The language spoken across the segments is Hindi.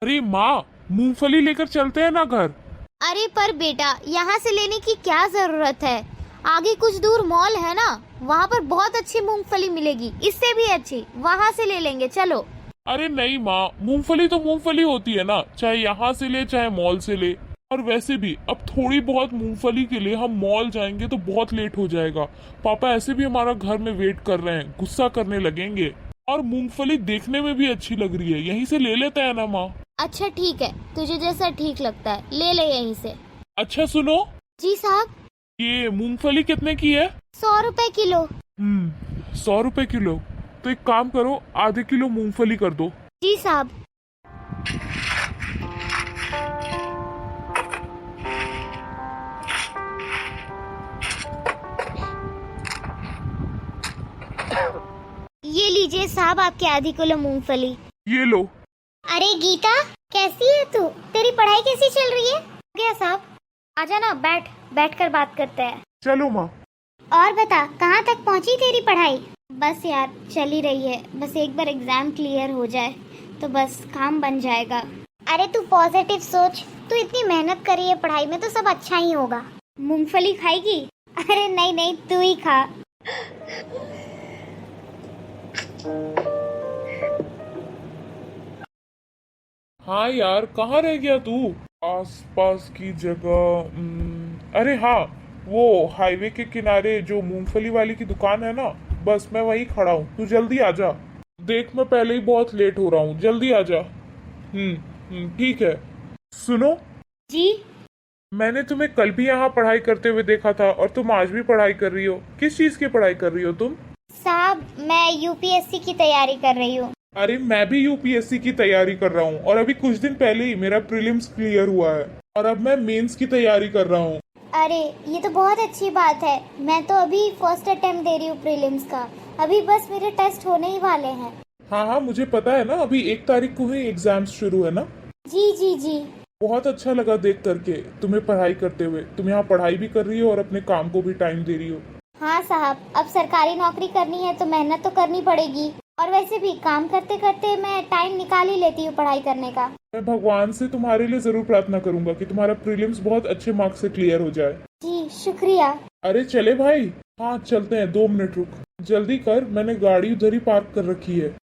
अरे माँ, मूंगफली लेकर चलते हैं ना घर। अरे पर बेटा, यहाँ से लेने की क्या जरूरत है? आगे कुछ दूर मॉल है ना, वहाँ पर बहुत अच्छी मूंगफली मिलेगी, इससे भी अच्छी। वहाँ से ले लेंगे, चलो। अरे नहीं माँ, मूंगफली तो मूंगफली होती है ना, चाहे यहाँ से ले चाहे मॉल से ले। और वैसे भी अब थोड़ी बहुत मूंगफली के लिए हम मॉल जाएंगे तो बहुत लेट हो जाएगा। पापा ऐसे भी हमारा घर में वेट कर रहे हैं, गुस्सा करने लगेंगे। और मूंगफली देखने में भी अच्छी लग रही है, यहीं से ले लेते हैं ना माँ। अच्छा ठीक है, तुझे जैसा ठीक लगता है ले ले यहीं से। अच्छा सुनो, जी साहब। ये मूंगफली कितने की है? 100 रुपए किलो। 100 रुपए किलो? तो एक काम करो, आधे किलो मूंगफली कर दो। जी साहब। ये लीजिए साहब आपके आधी किलो मूंगफली। ये लो। अरे गीता, कैसी है तू? तेरी पढ़ाई कैसी चल रही है? हो गया साहब, आजा ना, बैठ कर बात करते हैं। चलो माँ। और बता, कहाँ तक पहुँची तेरी पढ़ाई? बस यार चल ही रही है, बस एक बार एग्जाम क्लियर हो जाए तो बस काम बन जाएगा। अरे तू पॉजिटिव सोच, तू इतनी मेहनत करी है पढ़ाई में तो सब अच्छा ही होगा। मूंगफली खाएगी? अरे नहीं नहीं, तू ही खा। हाँ यार, कहाँ रह गया तू? आसपास की जगह। अरे हाँ, वो हाईवे के किनारे जो मूंगफली वाली की दुकान है ना, बस मैं वहीं खड़ा हूँ। तू जल्दी आ जा। देख मैं पहले ही बहुत लेट हो रहा हूँ, जल्दी आ जा। ठीक है। सुनो, जी। मैंने तुम्हें कल भी यहाँ पढ़ाई करते हुए देखा था और तुम आज भी पढ़ाई कर रही हो। किस चीज की पढ़ाई कर रही हो तुम? साहब मैं यूपीएससी की तैयारी कर रही हूँ। अरे मैं भी यूपीएससी की तैयारी कर रहा हूँ और अभी कुछ दिन पहले ही मेरा प्रीलिम्स क्लियर हुआ है और अब मैं मेंस की तैयारी कर रहा हूँ। अरे ये तो बहुत अच्छी बात है। मैं तो अभी फर्स्ट अटेम्प्ट दे रही हूँ प्रीलिम्स का, अभी बस मेरे टेस्ट होने ही वाले हैं। हाँ हाँ, मुझे पता है ना, अभी 1 तारीख को ही एग्जाम्स शुरू है ना। जी जी जी। बहुत अच्छा लगा देख करके तुम्हें पढ़ाई करते हुए। तुम यहाँ पढ़ाई भी कर रही हो और अपने काम को भी टाइम दे रही हो। हाँ साहब, अब सरकारी नौकरी करनी है तो मेहनत तो करनी पड़ेगी, और वैसे भी काम करते करते मैं टाइम निकाल ही लेती हूँ पढ़ाई करने का। मैं भगवान से तुम्हारे लिए जरूर प्रार्थना करूंगा कि तुम्हारा प्रीलिम्स बहुत अच्छे मार्क्स से क्लियर हो जाए। जी शुक्रिया। अरे चले भाई, हाँ चलते हैं। 2 मिनट रुक, जल्दी कर, मैंने गाड़ी उधर ही पार्क कर रखी है।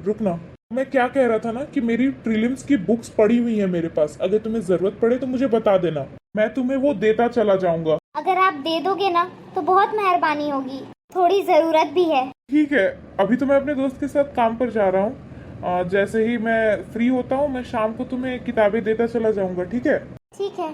रुकना। मैं क्या कह रहा था ना कि मेरी प्रीलिम्स की बुक्स पड़ी हुई है मेरे पास, अगर तुम्हें जरूरत पड़े तो मुझे बता देना, मैं तुम्हें वो देता चला जाऊंगा। अगर आप दे दोगे ना तो बहुत मेहरबानी होगी, थोड़ी जरूरत भी है। ठीक है, अभी तो मैं अपने दोस्त के साथ काम पर जा रहा हूँ। जैसे ही मैं फ्री होता हूँ मैं शाम को तुम्हें किताबें देता चला जाऊंगा, ठीक है? ठीक है।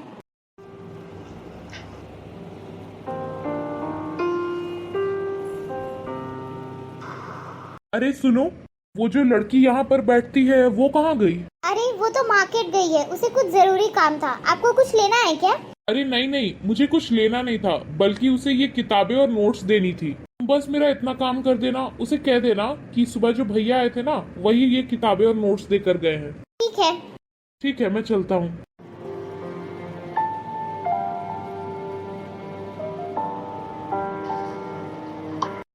अरे सुनो, वो जो लड़की यहाँ पर बैठती है वो कहाँ गई? अरे वो तो मार्केट गई है, उसे कुछ जरूरी काम था। आपको कुछ लेना है क्या? अरे नहीं नहीं, मुझे कुछ लेना नहीं था, बल्कि उसे ये किताबें और नोट्स देनी थी। तुम बस मेरा इतना काम कर देना, उसे कह देना कि सुबह जो भैया आए थे ना, वही ये किताबें और नोट्स देकर गए हैं। ठीक है। ठीक है, मैं चलता हूँ।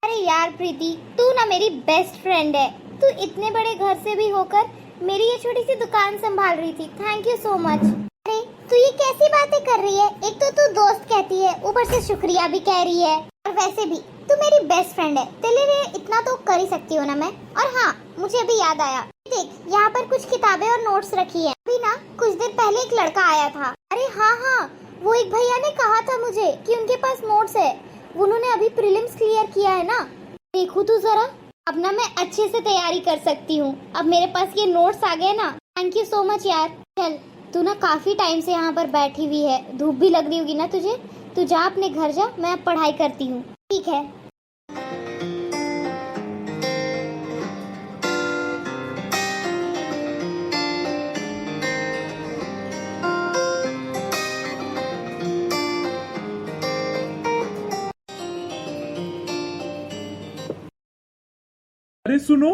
अरे यार प्रीति, तू ना मेरी बेस्ट फ्रेंड है। तू इतने बड़े घर से भी होकर मेरी ये छोटी सी दुकान संभाल रही थी, थैंक यू सो मच। अरे तू ये कैसी बातें कर रही है? एक तो तू दोस्त कहती है, ऊपर से शुक्रिया भी कह रही है, और वैसे भी तू मेरी बेस्ट फ्रेंड है, तेरे लिए इतना तो कर ही सकती हूँ ना मैं। और हाँ, मुझे अभी याद आया, देख यहाँ पर कुछ किताबें और नोट्स रखी है। अभी ना कुछ देर पहले एक लड़का आया था। अरे हाँ हाँ, वो एक भैया ने कहा था मुझे कि उनके पास नोट्स है, उन्होंने अभी प्रीलिम्स क्लियर किया है ना। देखो तू जरा, अब ना मैं अच्छे से तैयारी कर सकती हूँ, अब मेरे पास ये नोट्स आ गए ना। थैंक यू सो मच यार। चल, तू ना काफी टाइम से यहाँ पर बैठी हुई है, धूप भी लग रही होगी ना तुझे, तू जा अपने घर जा, मैं अब पढ़ाई करती हूँ। ठीक है। अरे सुनो,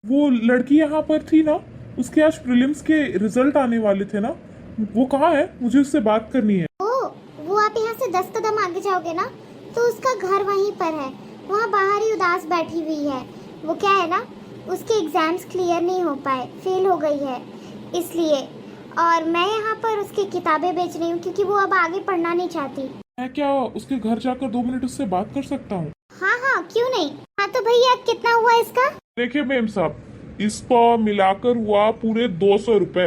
वो लड़की यहाँ पर थी ना, उसके आज प्रीलिम्स के रिजल्ट आने वाले थे ना, वो कहाँ है? मुझे उससे बात करनी है। वो आप यहाँ से 10 कदम आगे जाओगे ना तो उसका घर वहीं पर है, वहाँ बाहर ही उदास बैठी हुई है। वो क्या है ना, उसके एग्जाम्स क्लियर नहीं हो पाए, फेल हो गई है, इसलिए। और मैं यहाँ पर उसकी किताबें बेच रही हूँ क्योंकि वो अब आगे पढ़ना नहीं चाहती। मैं क्या उसके घर जाकर 2 मिनट उससे बात कर सकता हूँ? हाँ हाँ, क्यों नहीं। हाँ तो भैया कितना हुआ इसका? देखिए मेम साहब, इसको मिलाकर हुआ पूरे 200 रुपए।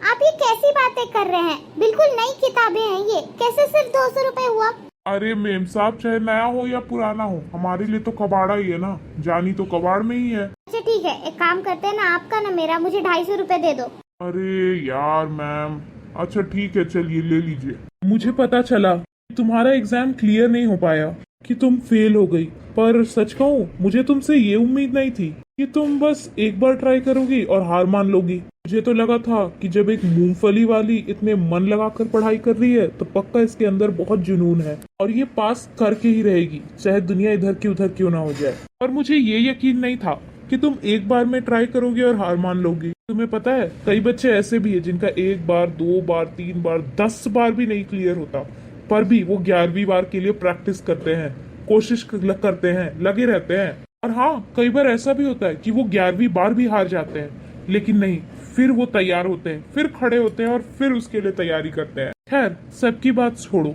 आप ये कैसी बातें कर रहे हैं? बिल्कुल नई किताबें हैं ये, कैसे सिर्फ 200 रुपए हुआ? अरे मेम साहब, चाहे नया हो या पुराना हो, हमारे लिए तो कबाड़ा ही है ना, जानी तो कबाड़ में ही है। अच्छा ठीक है, एक काम करते हैं ना, आपका ना मेरा, मुझे 250 रुपए दे दो। अरे यार मैम, अच्छा ठीक है, चलिए ले लीजिए। मुझे पता चला कि तुम्हारा एग्जाम क्लियर नहीं हो पाया, कि तुम फेल हो गई, पर सच कहूँ मुझे तुमसे ये उम्मीद नहीं थी कि तुम बस एक बार ट्राई करोगी और हार मान लोगी। मुझे तो लगा था कि जब एक मूंगफली वाली इतने मन लगाकर पढ़ाई कर रही है तो पक्का इसके अंदर बहुत जुनून है और ये पास करके ही रहेगी, चाहे दुनिया इधर की उधर क्यों ना हो जाए। और मुझे ये यकीन नहीं था कि तुम एक बार में ट्राई करोगे और हार मान लोगी। तुम्हें पता है कई बच्चे ऐसे भी है जिनका 1 बार 2 बार 3 बार 10 बार भी नहीं क्लियर होता, पर भी वो 11वीं बार के लिए प्रैक्टिस करते हैं, कोशिश करते हैं, लगे रहते हैं। और हाँ, कई बार ऐसा भी होता है कि वो 11वीं बार भी हार जाते हैं, लेकिन नहीं, फिर वो तैयार होते हैं, फिर खड़े होते हैं और फिर उसके लिए तैयारी करते हैं। खैर, सबकी बात छोड़ो,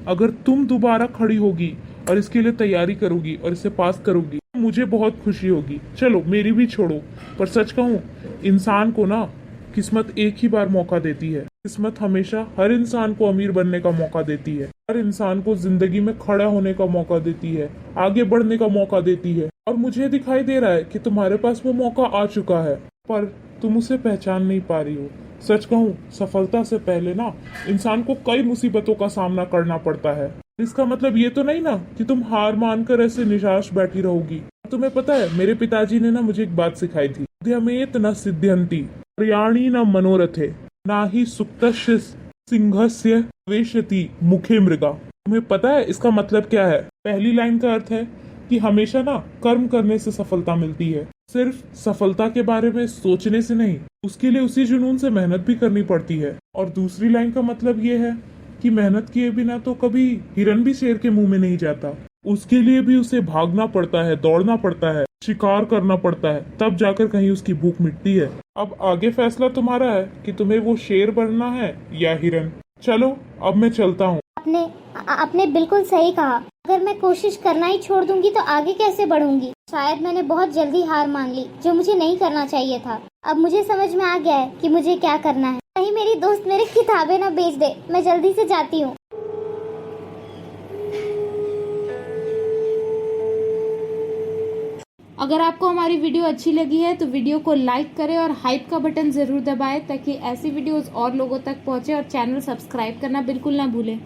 अगर तुम दोबारा खड़ी होगी और इसके लिए तैयारी करोगी और इसे पास करोगी, मुझे बहुत खुशी होगी। चलो मेरी भी छोड़ो, पर सच कहूँ, इंसान को ना किस्मत एक ही बार मौका देती है। किस्मत हमेशा हर इंसान को अमीर बनने का मौका देती है, हर इंसान को जिंदगी में खड़ा होने का मौका देती है, आगे बढ़ने का मौका देती है। और मुझे दिखाई दे रहा है कि तुम्हारे पास वो मौका आ चुका है, पर तुम उसे पहचान नहीं पा रही हो। सच कहूँ, सफलता से पहले ना इंसान को कई मुसीबतों का सामना करना पड़ता है। इसका मतलब ये तो नहीं ना कि तुम हार मानकर ऐसे निराश बैठी रहोगी। तुम्हें पता है, मेरे पिताजी ने ना मुझे एक बात सिखाई थी, सिद्ध्यमेत न सिद्ध्यन्ति प्रयाणी न मनोरथे ना ही सुक्तस्य सिंहस्य वेशति मुखे मृगा। तुम्हें पता है इसका मतलब क्या है? पहली लाइन का अर्थ है कि हमेशा ना कर्म करने से सफलता मिलती है, सिर्फ सफलता के बारे में सोचने से नहीं, उसके लिए उसी जुनून से मेहनत भी करनी पड़ती है। और दूसरी लाइन का मतलब ये है कि मेहनत किए बिना तो कभी हिरन भी शेर के मुंह में नहीं जाता, उसके लिए भी उसे भागना पड़ता है, दौड़ना पड़ता है, शिकार करना पड़ता है, तब जाकर कहीं उसकी भूख मिटती है। अब आगे फैसला तुम्हारा है कि तुम्हें वो शेर बनना है या हिरन। चलो अब मैं चलता हूँ। आपने बिल्कुल सही कहा, अगर मैं कोशिश करना ही छोड़ दूंगी तो आगे कैसे बढ़ूंगी। शायद मैंने बहुत जल्दी हार मान ली, जो मुझे नहीं करना चाहिए था। अब मुझे समझ में आ गया है कि मुझे क्या करना है। कहीं मेरी दोस्त मेरी किताबें ना बेच दे। मैं जल्दी से जाती हूँ। अगर आपको हमारी वीडियो अच्छी लगी है तो वीडियो को लाइक करें और हाइप का बटन जरूर दबाएं ताकि ऐसी वीडियोस और लोगों तक पहुंचे, और चैनल सब्सक्राइब करना बिल्कुल ना भूलें।